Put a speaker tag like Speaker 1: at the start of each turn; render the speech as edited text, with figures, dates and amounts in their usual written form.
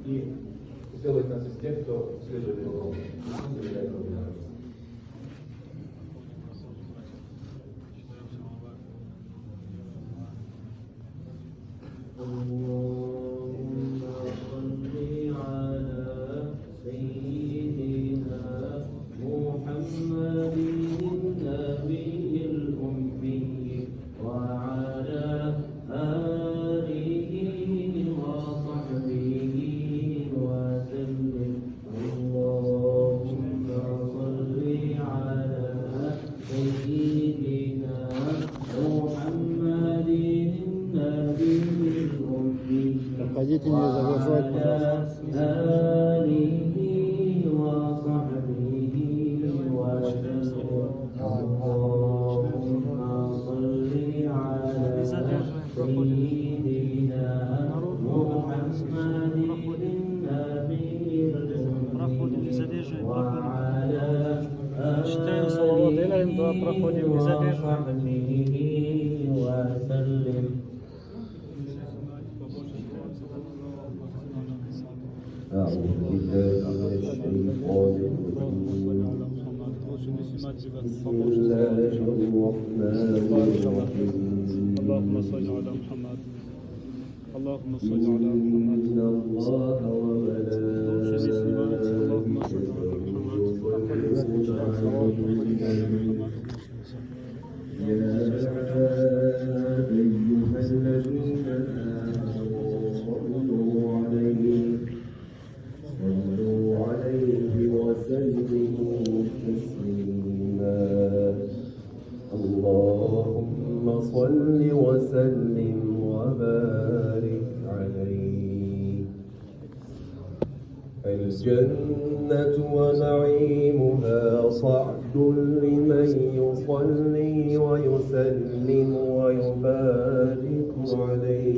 Speaker 1: и сделать нас из тех, кто следует Богу.
Speaker 2: Хотите не заглушать, пожалуйста.
Speaker 3: Читаем салават и проходим, не задерживаем.
Speaker 4: أعوذ بالله من الشيطان الرجيم بسم الله الرحمن الرحيم
Speaker 3: اللهم صل على محمد اللهم صل على محمد
Speaker 4: إن الله وملائكته يا أيها الذين آمنوا صلوا عليه وسلموا تسليما اللهم صل وسلم وبارك عليه الجنة ونعيمها صعد لمن يصلي ويسلم ويبارك عليه